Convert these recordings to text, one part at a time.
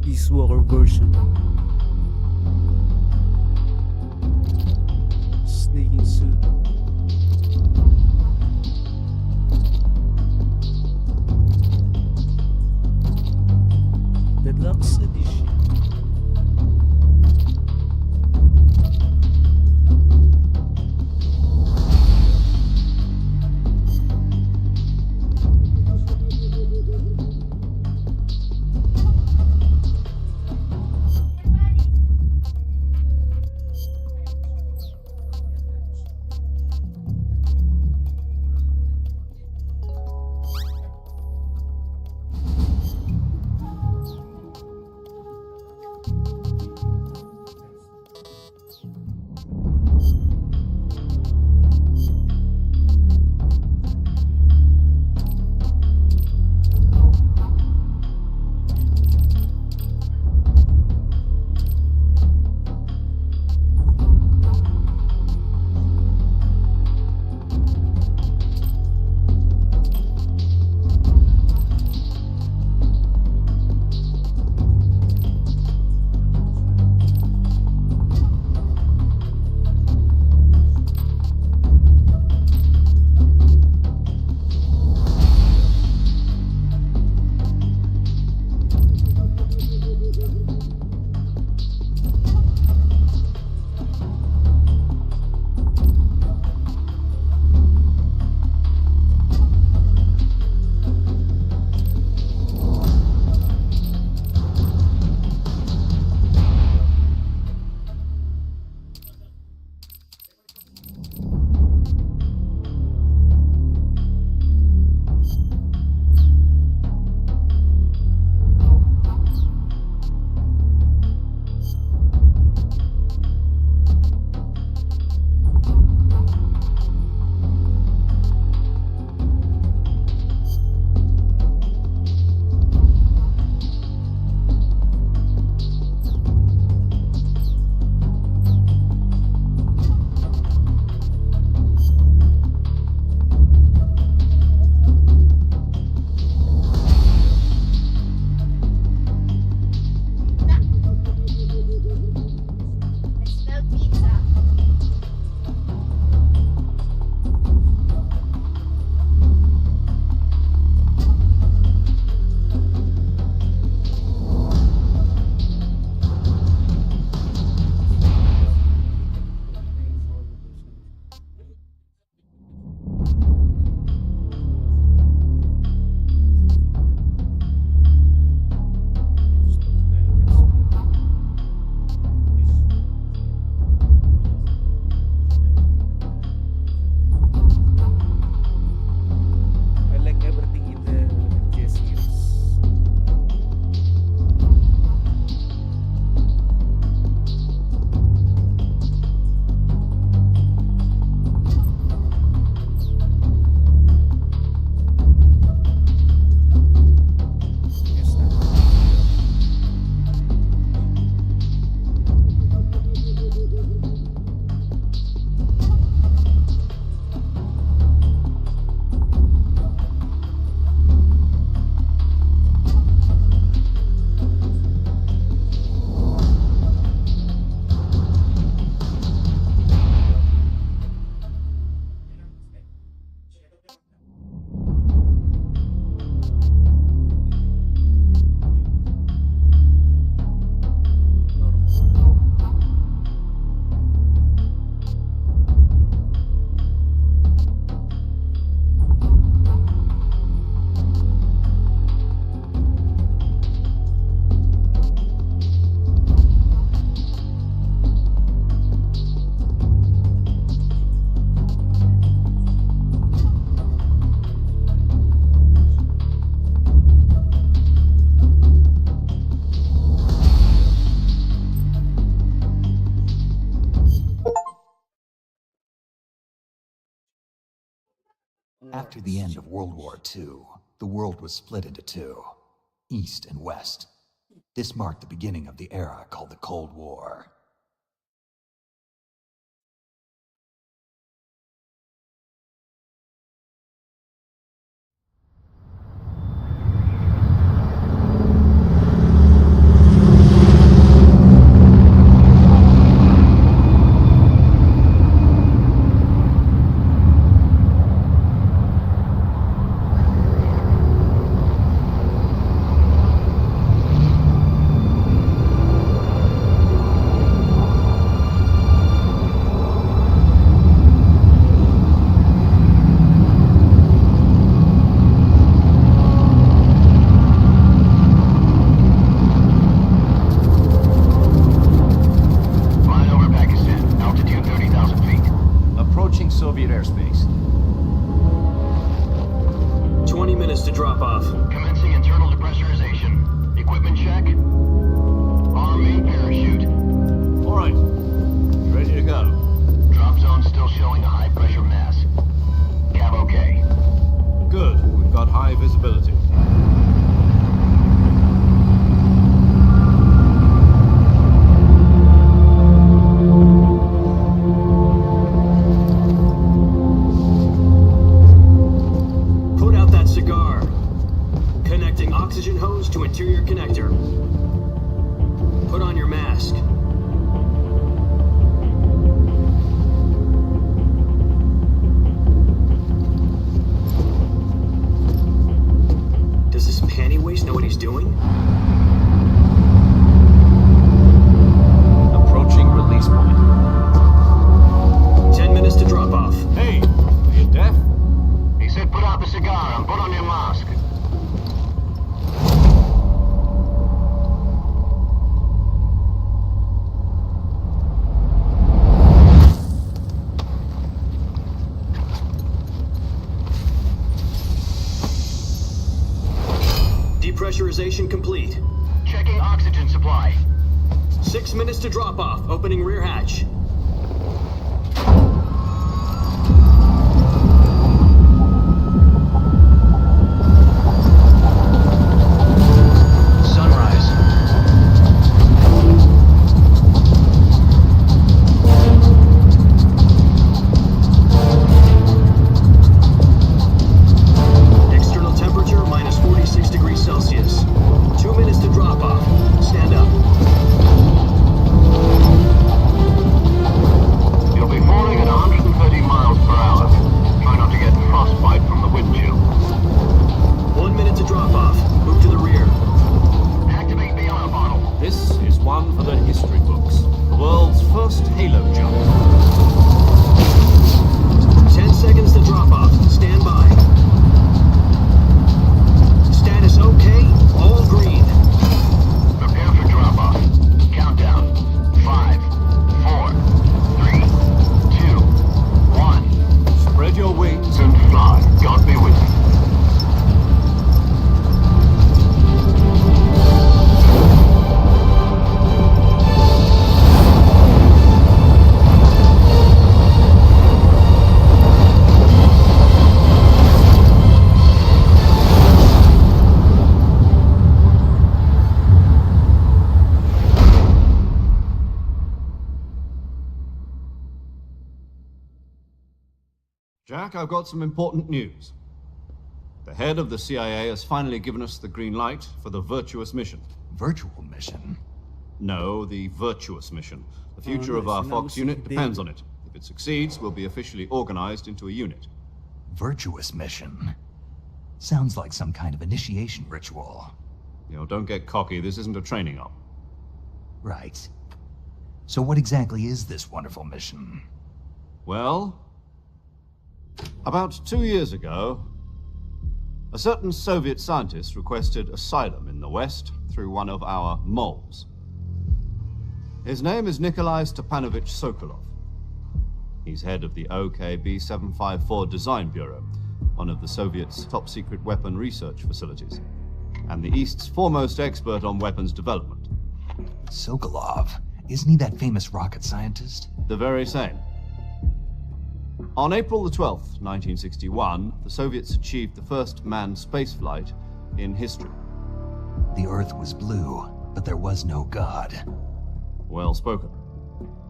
Peace Walker version. Sneaking suit. Deluxe edition. After the end of World War II, the world was split into two, East and West. This marked the beginning of the era called the Cold War. Soviet airspace. 20 minutes to drop off. Commencing internal depressurization. Equipment check. Arm main parachute. All right. Ready to go. Drop zone still showing a high pressure mass. Cav okay. Good. We've got high visibility. Oxygen hose to interior connector. Put on your mask. Does this panty waste know what he's doing? Approaching release point. 10 minutes to drop off. Hey, are you deaf? He said put out the cigar and put on your mask. Depressurization complete. Checking oxygen supply. 6 minutes to drop off. Opening rear hatch. Sunrise. External temperature minus 46 degrees Celsius. 2 minutes to drop off. Stand up. You'll be falling at 130 miles per hour. Try not to get frostbite from the wind chill. 1 minute to drop off. Move to the rear. Activate the honor bottle. This is one for the history books. The world's first halo jump. 10 seconds to drop off. Stand by. Status okay. All green. Prepare for drop off. Countdown. 5, 4, 3, 2, 1. Spread your wings. And fly. God be with you. Jack, I've got some important news. The head of the CIA has finally given us the green light for the virtuous mission. Virtual mission? No, the virtuous mission. The future of nice. our Now Fox listen unit to depends David. on it. If it succeeds, we'll be officially organized into a unit. Virtuous mission? Sounds like some kind of initiation ritual. Don't get cocky. This isn't a training op. Right. So what exactly is this wonderful mission? Well, about 2 years ago, a certain Soviet scientist requested asylum in the West through one of our moles. His name is Nikolai Stepanovich Sokolov. He's head of the OKB 754 Design Bureau, one of the Soviets' top-secret weapon research facilities, and the East's foremost expert on weapons development. Sokolov? Isn't he that famous rocket scientist? The very same. On April the 12th, 1961, the Soviets achieved the first manned spaceflight in history. The Earth was blue, but there was no God. Well spoken.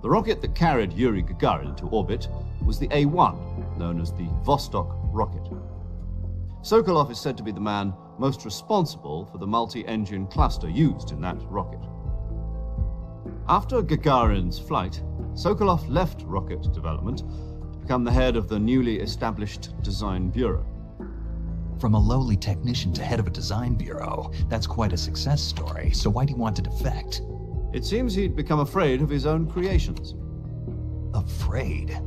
The rocket that carried Yuri Gagarin into orbit was the A-1, known as the Vostok rocket. Sokolov is said to be the man most responsible for the multi-engine cluster used in that rocket. After Gagarin's flight, Sokolov left rocket development to become the head of the newly established Design Bureau. From a lowly technician to head of a design bureau, that's quite a success story, so why'd he want to defect? It seems he'd become afraid of his own creations. Afraid?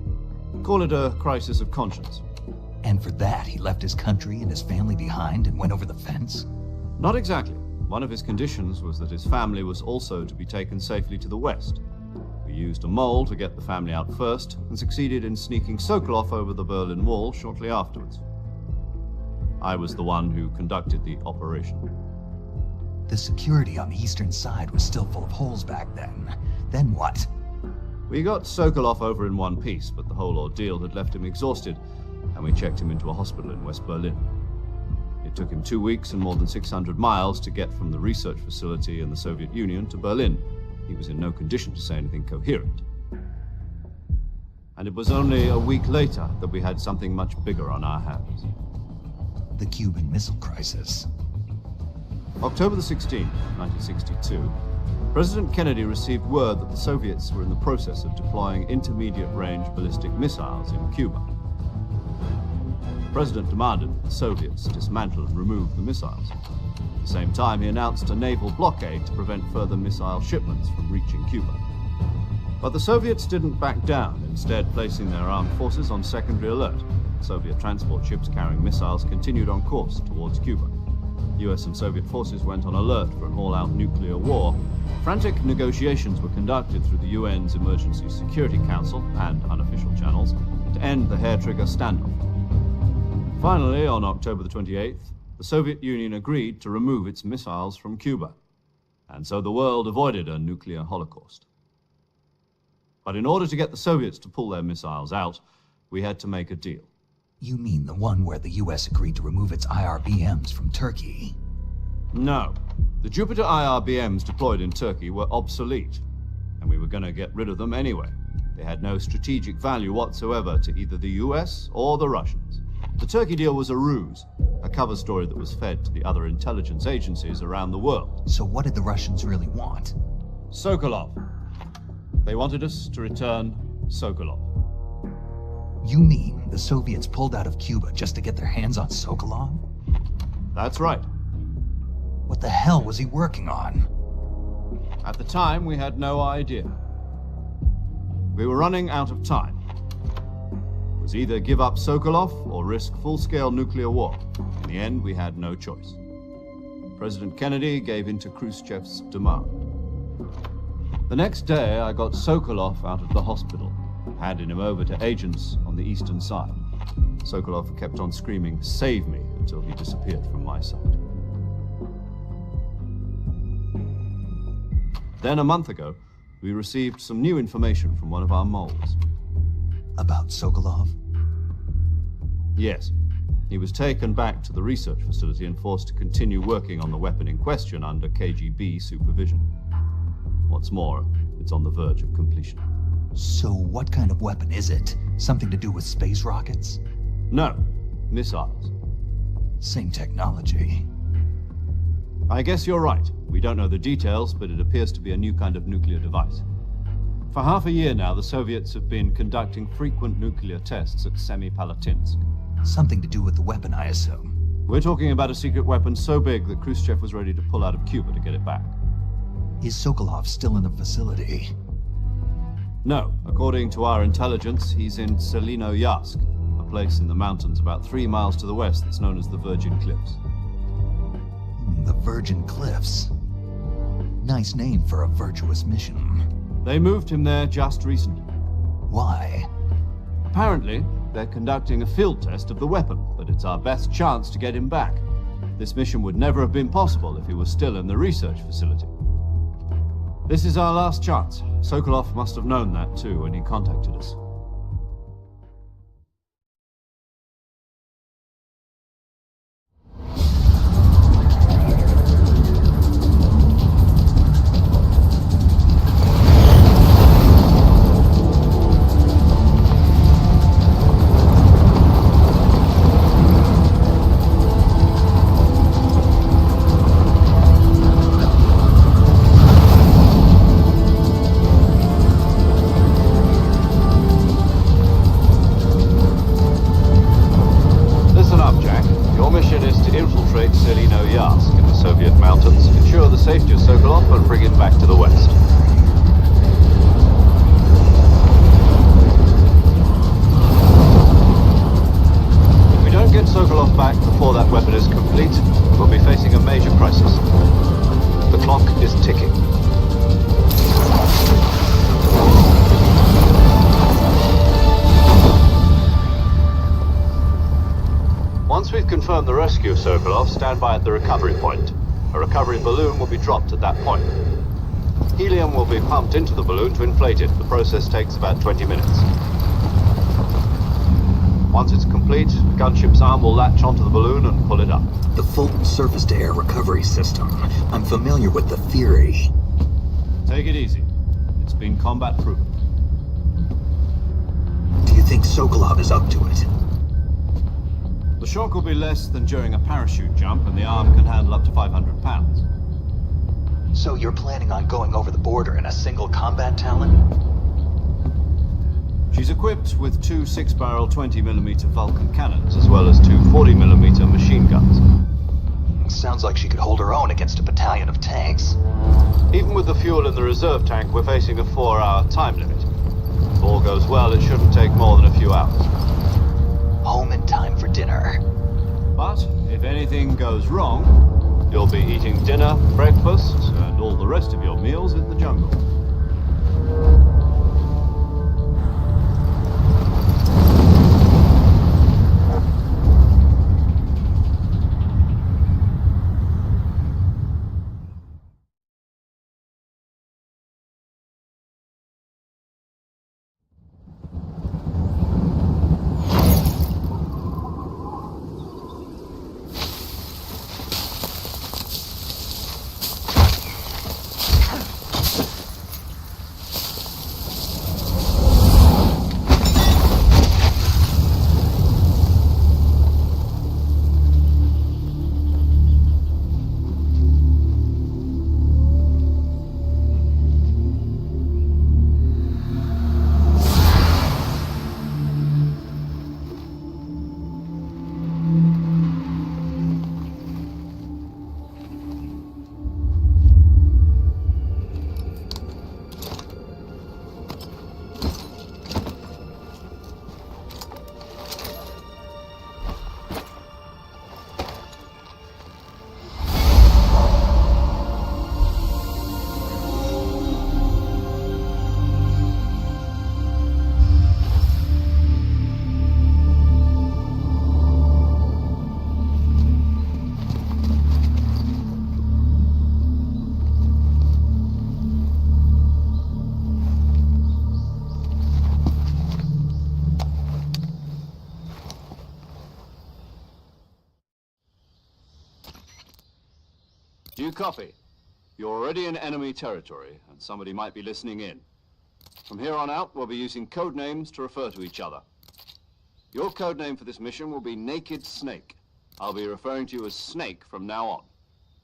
Call it a crisis of conscience. And for that, he left his country and his family behind and went over the fence? Not exactly. One of his conditions was that his family was also to be taken safely to the west. We used a mole to get the family out first and succeeded in sneaking Sokolov over the Berlin Wall shortly afterwards. I was the one who conducted the operation. The security on the eastern side was still full of holes back then. Then what? We got Sokolov over in one piece, but the whole ordeal had left him exhausted, and we checked him into a hospital in West Berlin. It took him 2 weeks and more than 600 miles to get from the research facility in the Soviet Union to Berlin. He was in no condition to say anything coherent. And it was only a week later that we had something much bigger on our hands. The Cuban Missile Crisis. October the 16th, 1962, President Kennedy received word that the Soviets were in the process of deploying intermediate-range ballistic missiles in Cuba. The President demanded that the Soviets dismantle and remove the missiles. At the same time, he announced a naval blockade to prevent further missile shipments from reaching Cuba. But the Soviets didn't back down, instead placing their armed forces on secondary alert. Soviet transport ships carrying missiles continued on course towards Cuba. US and Soviet forces went on alert for an all-out nuclear war. Frantic negotiations were conducted through the UN's Emergency Security Council and unofficial channels to end the hair-trigger standoff. Finally, on October the 28th, the Soviet Union agreed to remove its missiles from Cuba, and so the world avoided a nuclear holocaust. But in order to get the Soviets to pull their missiles out, we had to make a deal. You mean the one where the US agreed to remove its IRBMs from Turkey? No. The Jupiter IRBMs deployed in Turkey were obsolete, and we were going to get rid of them anyway. They had no strategic value whatsoever to either the US or the Russians. The Turkey deal was a ruse, a cover story that was fed to the other intelligence agencies around the world. So what did the Russians really want? Sokolov. They wanted us to return Sokolov. You mean the Soviets pulled out of Cuba just to get their hands on Sokolov? That's right. What the hell was he working on? At the time, we had no idea. We were running out of time. It was either give up Sokolov or risk full-scale nuclear war. In the end, we had no choice. President Kennedy gave in to Khrushchev's demand. The next day, I got Sokolov out of the hospital, handing him over to agents on the eastern side. Sokolov kept on screaming, "Save me," until he disappeared from my sight. Then a month ago, we received some new information from one of our moles. About Sokolov? Yes. He was taken back to the research facility and forced to continue working on the weapon in question under KGB supervision. What's more, it's on the verge of completion. So what kind of weapon is it? Something to do with space rockets? No, missiles. Same technology. I guess you're right. We don't know the details, but it appears to be a new kind of nuclear device. For half a year now, the Soviets have been conducting frequent nuclear tests at Semipalatinsk. Something to do with the weapon, I assume. We're talking about a secret weapon so big that Khrushchev was ready to pull out of Cuba to get it back. Is Sokolov still in the facility? No. According to our intelligence, he's in Selinoyarsk, a place in the mountains about 3 miles to the west that's known as the Virgin Cliffs. The Virgin Cliffs. Nice name for a virtuous mission. They moved him there just recently. Why? Apparently, they're conducting a field test of the weapon, but it's our best chance to get him back. This mission would never have been possible if he was still in the research facility. This is our last chance. Sokolov must have known that too when he contacted us. to infiltrate Selino-Yarsk in the Soviet mountains, ensure the safety of Sokolov, and bring it back to the west. If we don't get Sokolov back before that weapon is complete, we'll be facing a major crisis. The clock is ticking. Once we've confirmed the rescue of Sokolov, stand by at the recovery point. A recovery balloon will be dropped at that point. Helium will be pumped into the balloon to inflate it. The process takes about 20 minutes. Once it's complete, the gunship's arm will latch onto the balloon and pull it up. The Fulton surface-to-air recovery system. I'm familiar with the theory. Take it easy. It's been combat-proven. Do you think Sokolov is up to it? The shock will be less than during a parachute jump, and the arm can handle up to 500 pounds. So you're planning on going over the border in a single combat Talon? She's equipped with two 6-barrel 20mm Vulcan cannons, as well as two 40mm machine guns. Sounds like she could hold her own against a battalion of tanks. Even with the fuel in the reserve tank, we're facing a 4-hour time limit. If all goes well, it shouldn't take more than a few hours. Home in time for dinner. But if anything goes wrong, you'll be eating dinner, breakfast, and all the rest of your meals in the jungle. Do you copy? You're already in enemy territory, and somebody might be listening in. From here on out, we'll be using code names to refer to each other. Your code name for this mission will be Naked Snake. I'll be referring to you as Snake from now on.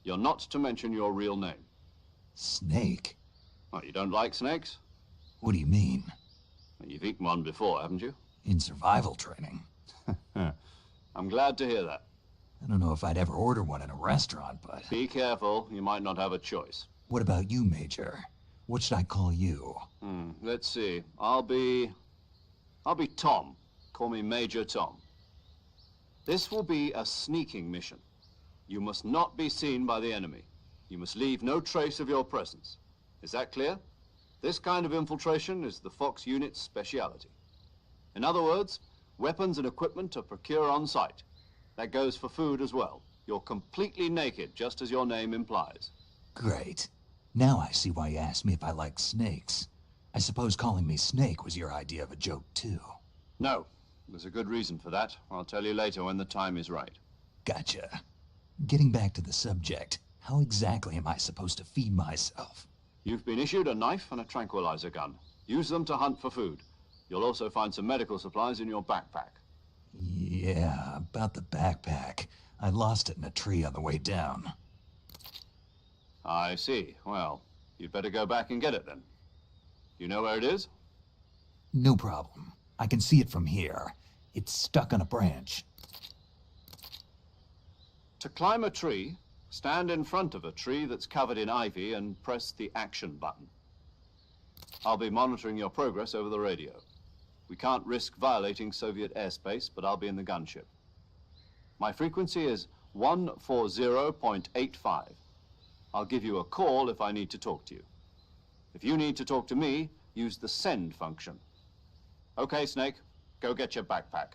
You're not to mention your real name. Snake? Oh, you don't like snakes? What do you mean? Well, you've eaten one before, haven't you? In survival training. I'm glad to hear that. I don't know if I'd ever order one in a restaurant, but... Be careful, you might not have a choice. What about you, Major? What should I call you? Let's see. I'll be Tom. Call me Major Tom. This will be a sneaking mission. You must not be seen by the enemy. You must leave no trace of your presence. Is that clear? This kind of infiltration is the Fox unit's speciality. In other words, weapons and equipment are procured on site. That goes for food as well. You're completely naked, just as your name implies. Great. Now I see why you asked me if I like snakes. I suppose calling me Snake was your idea of a joke, too. No. There's a good reason for that. I'll tell you later when the time is right. Gotcha. Getting back to the subject, how exactly am I supposed to feed myself? You've been issued a knife and a tranquilizer gun. Use them to hunt for food. You'll also find some medical supplies in your backpack. Yeah, about the backpack. I lost it in a tree on the way down. I see. Well, you'd better go back and get it then. You know where it is? No problem. I can see it from here. It's stuck on a branch. To climb a tree, stand in front of a tree that's covered in ivy and press the action button. I'll be monitoring your progress over the radio. We can't risk violating Soviet airspace, but I'll be in the gunship. My frequency is 140.85. I'll give you a call if I need to talk to you. If you need to talk to me, use the send function. Okay, Snake, go get your backpack.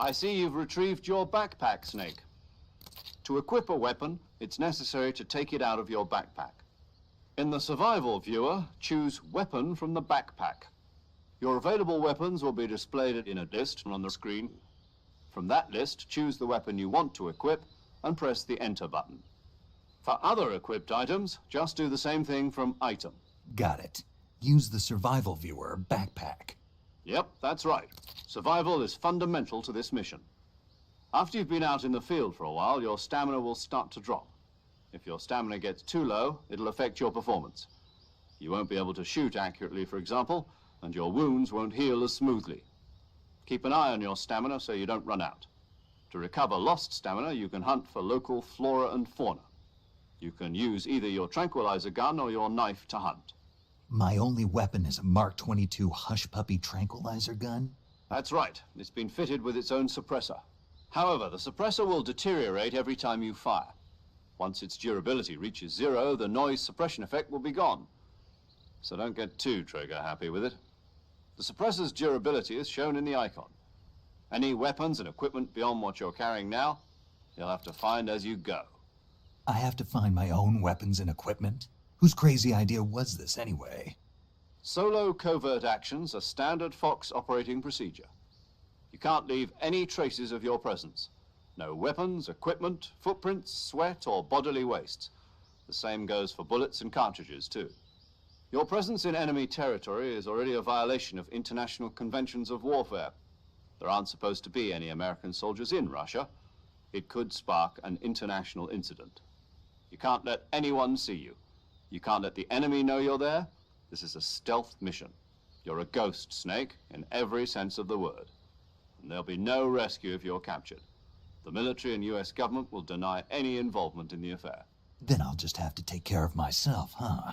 I see you've retrieved your backpack, Snake. To equip a weapon, it's necessary to take it out of your backpack. In the survival viewer, choose Weapon from the backpack. Your available weapons will be displayed in a list on the screen. From that list, choose the weapon you want to equip and press the Enter button. For other equipped items, just do the same thing from Item. Got it. Use the survival viewer backpack. Yep, that's right. Survival is fundamental to this mission. After you've been out in the field for a while, your stamina will start to drop. If your stamina gets too low, it'll affect your performance. You won't be able to shoot accurately, for example, and your wounds won't heal as smoothly. Keep an eye on your stamina so you don't run out. To recover lost stamina, you can hunt for local flora and fauna. You can use either your tranquilizer gun or your knife to hunt. My only weapon is a Mark 22 Hush Puppy tranquilizer gun? That's right. It's been fitted with its own suppressor. However, the suppressor will deteriorate every time you fire. Once its durability reaches 0, the noise suppression effect will be gone. So don't get too trigger-happy with it. The suppressor's durability is shown in the icon. Any weapons and equipment beyond what you're carrying now, you'll have to find as you go. I have to find my own weapons and equipment? Whose crazy idea was this anyway? Solo covert actions are standard Fox operating procedure. You can't leave any traces of your presence. No weapons, equipment, footprints, sweat, or bodily wastes. The same goes for bullets and cartridges, too. Your presence in enemy territory is already a violation of international conventions of warfare. There aren't supposed to be any American soldiers in Russia. It could spark an international incident. You can't let anyone see you. You can't let the enemy know you're there. This is a stealth mission. You're a ghost, Snake, in every sense of the word. And there'll be no rescue if you're captured. The military and US government will deny any involvement in the affair. Then I'll just have to take care of myself, huh?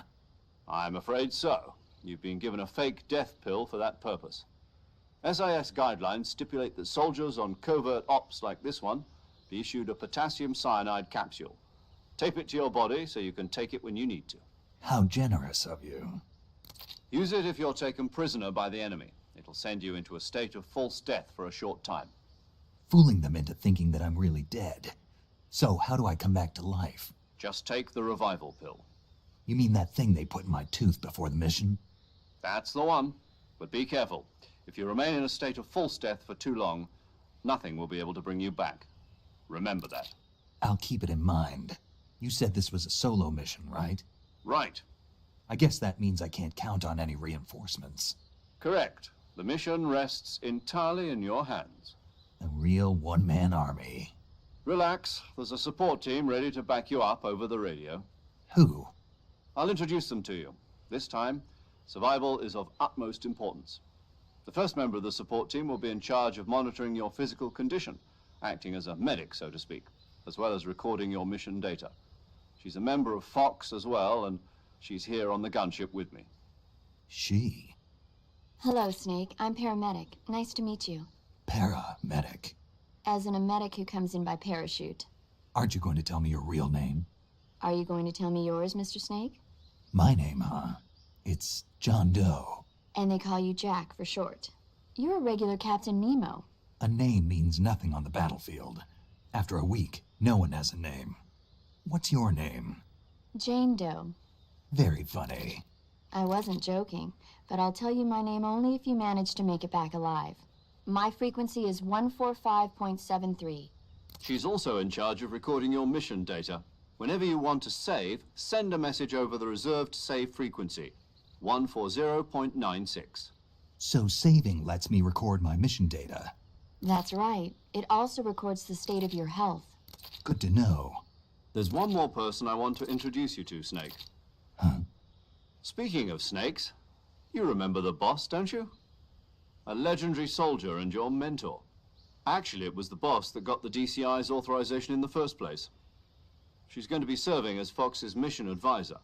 I'm afraid so. You've been given a fake death pill for that purpose. SIS guidelines stipulate that soldiers on covert ops like this one be issued a potassium cyanide capsule. Tape it to your body so you can take it when you need to. How generous of you. Use it if you're taken prisoner by the enemy. It'll send you into a state of false death for a short time. Fooling them into thinking that I'm really dead. So how do I come back to life? Just take the revival pill. You mean that thing they put in my tooth before the mission? That's the one. But be careful. If you remain in a state of false death for too long, nothing will be able to bring you back. Remember that. I'll keep it in mind. You said this was a solo mission, right? Right. I guess that means I can't count on any reinforcements. Correct. The mission rests entirely in your hands. A real one-man army. Relax, there's a support team ready to back you up over the radio. Who? I'll introduce them to you. This time, survival is of utmost importance. The first member of the support team will be in charge of monitoring your physical condition, acting as a medic, so to speak, as well as recording your mission data. She's a member of Fox as well, and she's here on the gunship with me. She? Hello, Snake. I'm paramedic. Nice to meet you. Paramedic. As in a medic who comes in by parachute. Aren't you going to tell me your real name? Are you going to tell me yours, Mr. Snake? My name, huh? It's John Doe. And they call you Jack for short. You're a regular Captain Nemo. A name means nothing on the battlefield. After a week, no one has a name. What's your name? Jane Doe. Very funny. I wasn't joking, but I'll tell you my name only if you manage to make it back alive. My frequency is 145.73. She's also in charge of recording your mission data. Whenever you want to save, send a message over the reserved save frequency, 140.96. So saving lets me record my mission data. That's right. It also records the state of your health. Good to know. There's one more person I want to introduce you to, Snake. Huh? Speaking of snakes, you remember the boss, don't you? A legendary soldier and your mentor. Actually, it was the boss that got the DCI's authorization in the first place. She's going to be serving as Fox's mission advisor.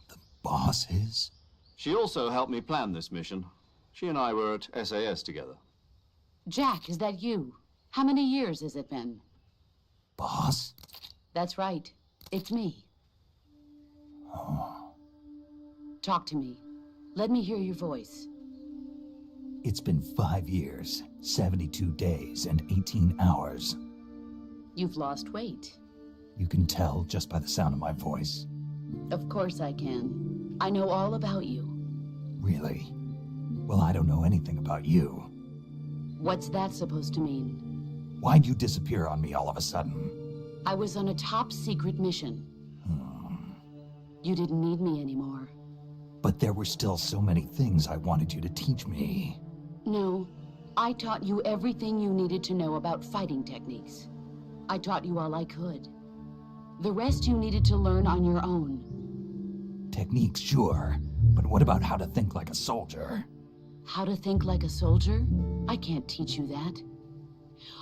The boss is? She also helped me plan this mission. She and I were at SAS together. Jack, is that you? How many years has it been? Boss? That's right. It's me. Oh. Talk to me. Let me hear your voice. It's been 5 years, 72 days, and 18 hours. You've lost weight. You can tell just by the sound of my voice. Of course I can. I know all about you. Really? Well, I don't know anything about you. What's that supposed to mean? Why'd you disappear on me all of a sudden? I was on a top secret mission. You didn't need me anymore. But there were still so many things I wanted you to teach me. No, I taught you everything you needed to know about fighting techniques. I taught you all I could. The rest you needed to learn on your own. Techniques, sure. But what about how to think like a soldier? How to think like a soldier? I can't teach you that.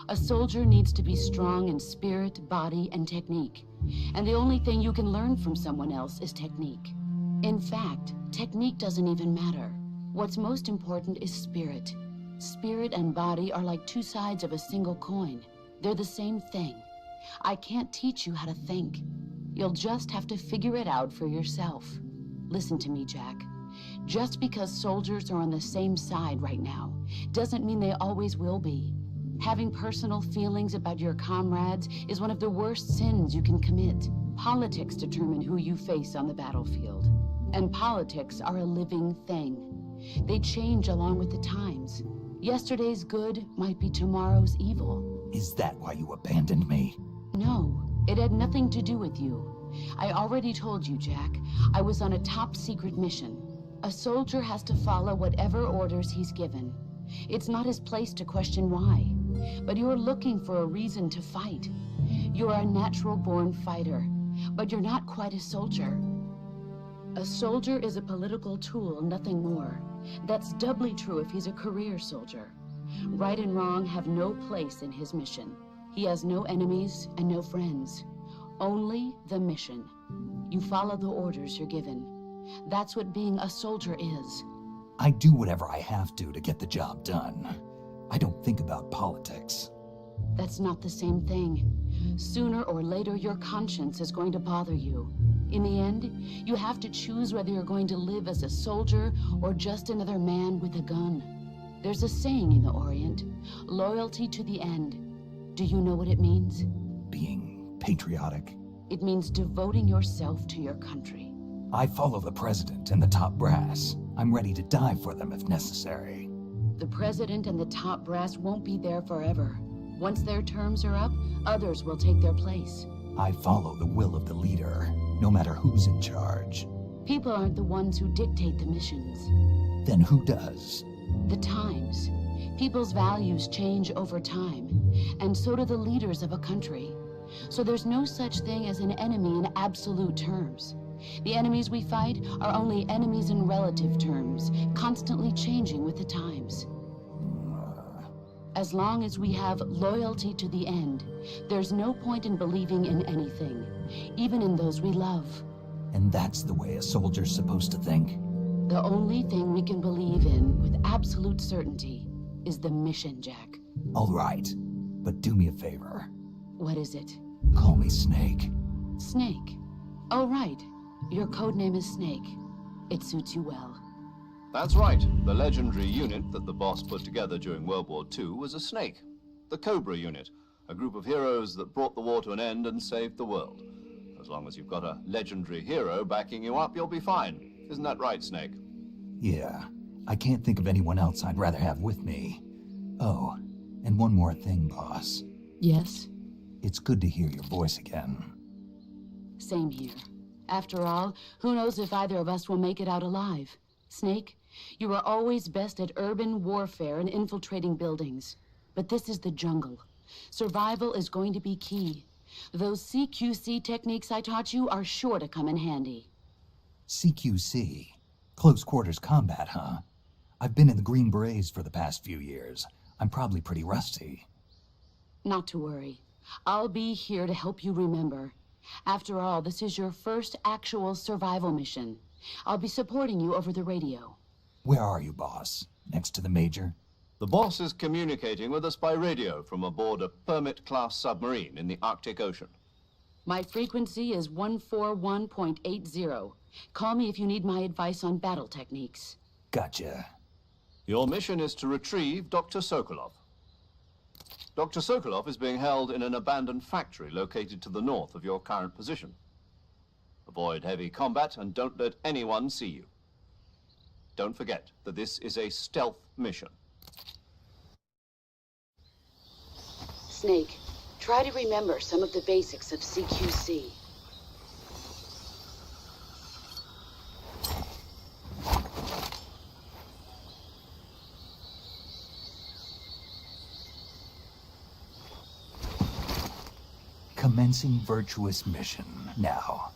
A soldier needs to be strong in spirit, body, and technique. And the only thing you can learn from someone else is technique. In fact, technique doesn't even matter. What's most important is spirit. Spirit and body are like two sides of a single coin. They're the same thing. I can't teach you how to think. You'll just have to figure it out for yourself. Listen to me, Jack. Just because soldiers are on the same side right now doesn't mean they always will be. Having personal feelings about your comrades is one of the worst sins you can commit. Politics determine who you face on the battlefield. And politics are a living thing. They change along with the times. Yesterday's good might be tomorrow's evil. Is that why you abandoned me? No, it had nothing to do with you. I already told you, Jack. I was on a top secret mission. A soldier has to follow whatever orders he's given. It's not his place to question why. But you're looking for a reason to fight. You're a natural-born fighter, but you're not quite a soldier. A soldier is a political tool, nothing more. That's doubly true if he's a career soldier. Right and wrong have no place in his mission. He has no enemies and no friends. Only the mission. You follow the orders you're given. That's what being a soldier is. I do whatever I have to get the job done. I don't think about politics. That's not the same thing. Sooner or later, your conscience is going to bother you. In the end, you have to choose whether you're going to live as a soldier or just another man with a gun. There's a saying in the Orient, loyalty to the end. Do you know what it means? Being patriotic. It means devoting yourself to your country. I follow the president and the top brass. I'm ready to die for them if necessary. The president and the top brass won't be there forever. Once their terms are up, others will take their place. I follow the will of the leader, no matter who's in charge. People aren't the ones who dictate the missions. Then who does? The times. People's values change over time, and so do the leaders of a country. So there's no such thing as an enemy in absolute terms. The enemies we fight are only enemies in relative terms, constantly changing with the times. As long as we have loyalty to the end, there's no point in believing in anything, even in those we love. And that's the way a soldier's supposed to think? The only thing we can believe in with absolute certainty is the mission, Jack. All right, but do me a favor. What is it? Call me Snake. Snake. Oh, right. Your codename is Snake. It suits you well. That's right. The legendary unit that the boss put together during World War II was a snake. The Cobra unit, a group of heroes that brought the war to an end and saved the world. As long as you've got a legendary hero backing you up, you'll be fine. Isn't that right, Snake? Yeah, I can't think of anyone else I'd rather have with me. Oh, and one more thing, boss. Yes? It's good to hear your voice again. Same here. After all, who knows if either of us will make it out alive? Snake, you were always best at urban warfare and infiltrating buildings. But this is the jungle. Survival is going to be key. Those CQC techniques I taught you are sure to come in handy. CQC? Close quarters combat, huh? I've been in the Green Berets for the past few years. I'm probably pretty rusty. Not to worry. I'll be here to help you remember. After all, this is your first actual survival mission. I'll be supporting you over the radio. Where are you, boss? Next to the Major? The boss is communicating with us by radio from aboard a Permit-class submarine in the Arctic Ocean. My frequency is 141.80. Call me if you need my advice on battle techniques. Gotcha. Your mission is to retrieve Dr. Sokolov. Dr. Sokolov is being held in an abandoned factory located to the north of your current position. Avoid heavy combat and don't let anyone see you. Don't forget that this is a stealth mission. Snake, try to remember some of the basics of CQC. Commencing virtuous mission now.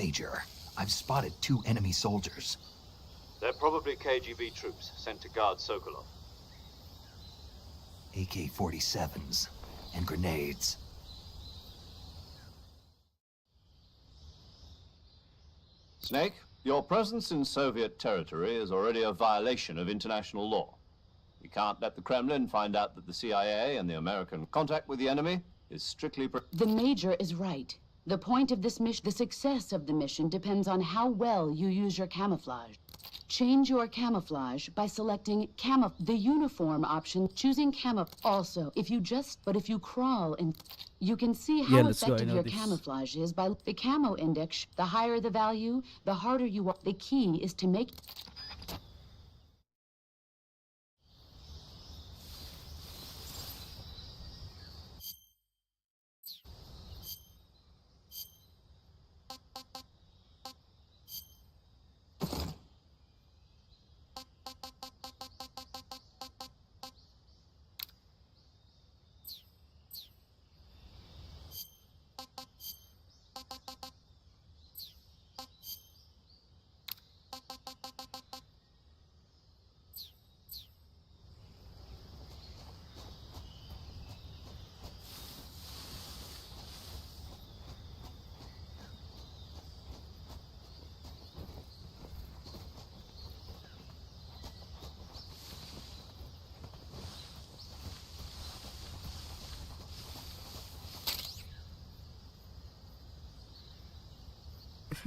Major, I've spotted 2 enemy soldiers. They're probably KGB troops sent to guard Sokolov. AK-47s and grenades. Snake, your presence in Soviet territory is already a violation of international law. We can't let the Kremlin find out that the CIA and the American contact with the enemy is strictly... The Major is right. The point of this mission, the success of the mission, depends on how well you use your camouflage. Change your camouflage by selecting the uniform option, choosing Also, if you crawl and you can see how let's go. I effective know your this. camouflage is by the camo index. The higher the value, the harder you are. The key is to make...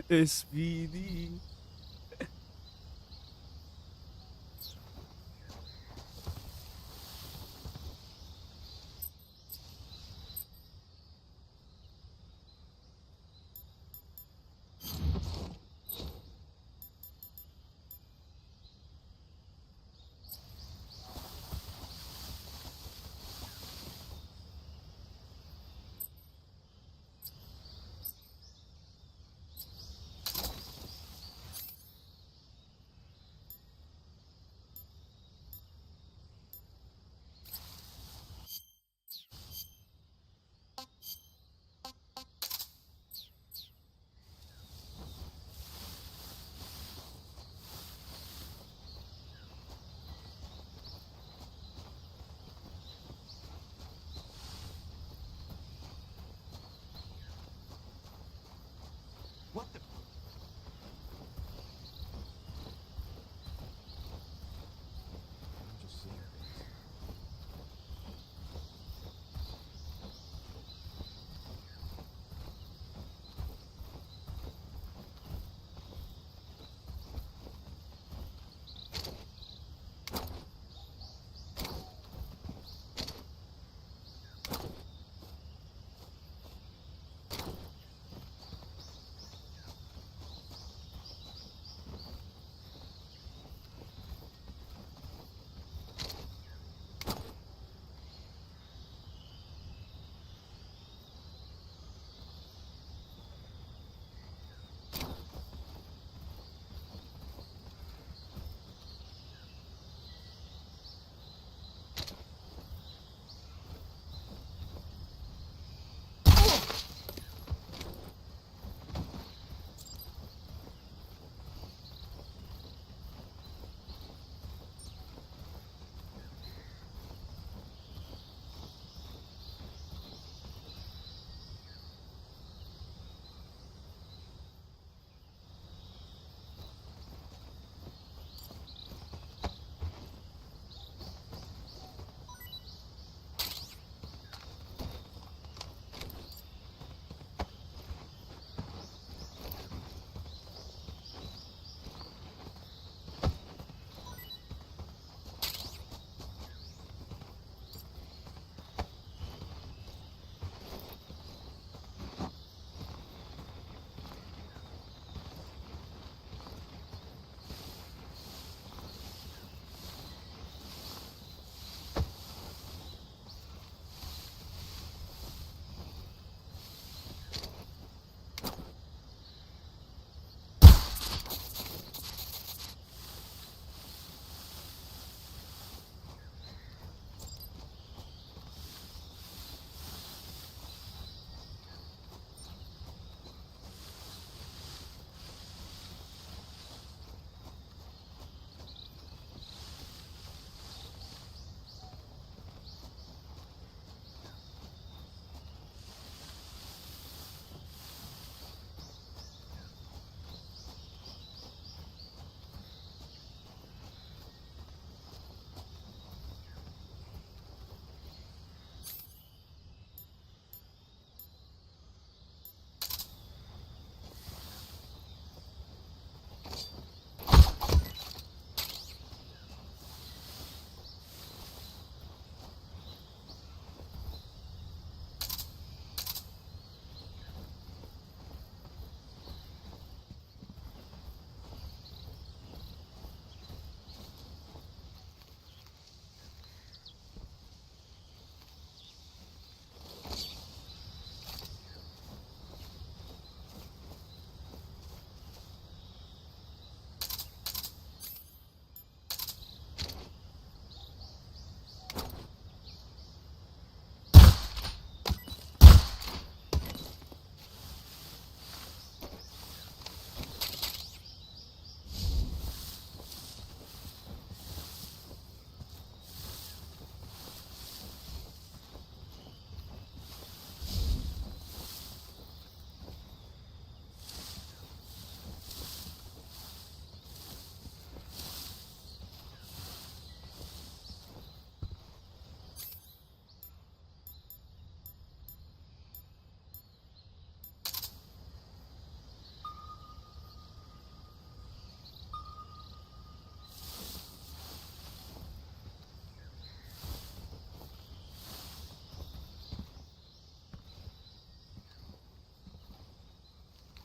SVD.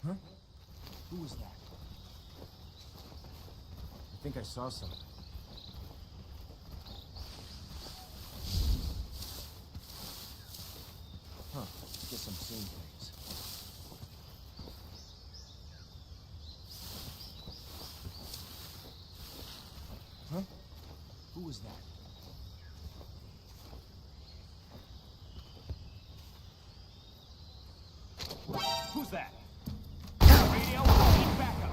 Huh? Who was that? I think I saw something. Huh. Guess I'm seeing things. Huh? Who was that? Who's that? Radio, need backup.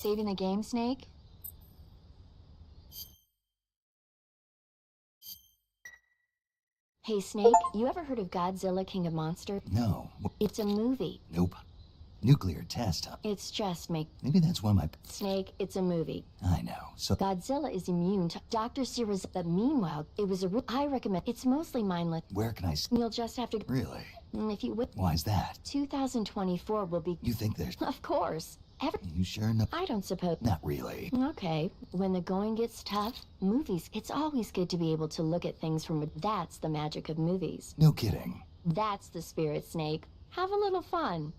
Saving the game, Snake? Hey, Snake, you ever heard of Godzilla, King of Monsters? No. It's a movie. Nope. Nuclear test, huh? It's just Maybe that's why my... Snake, it's a movie. I know. So... Godzilla is immune to Dr. Sears, but meanwhile, it was I recommend. It's mostly mindless. Where can I... You'll just have to... Really? If you would... Why's that? 2024 will be... You think there's... Of course. You sure? No. I don't suppose... Not really. Okay. When the going gets tough, movies, it's always good to be able to look at things from... That's the magic of movies. No kidding. That's the spirit, Snake. Have a little fun.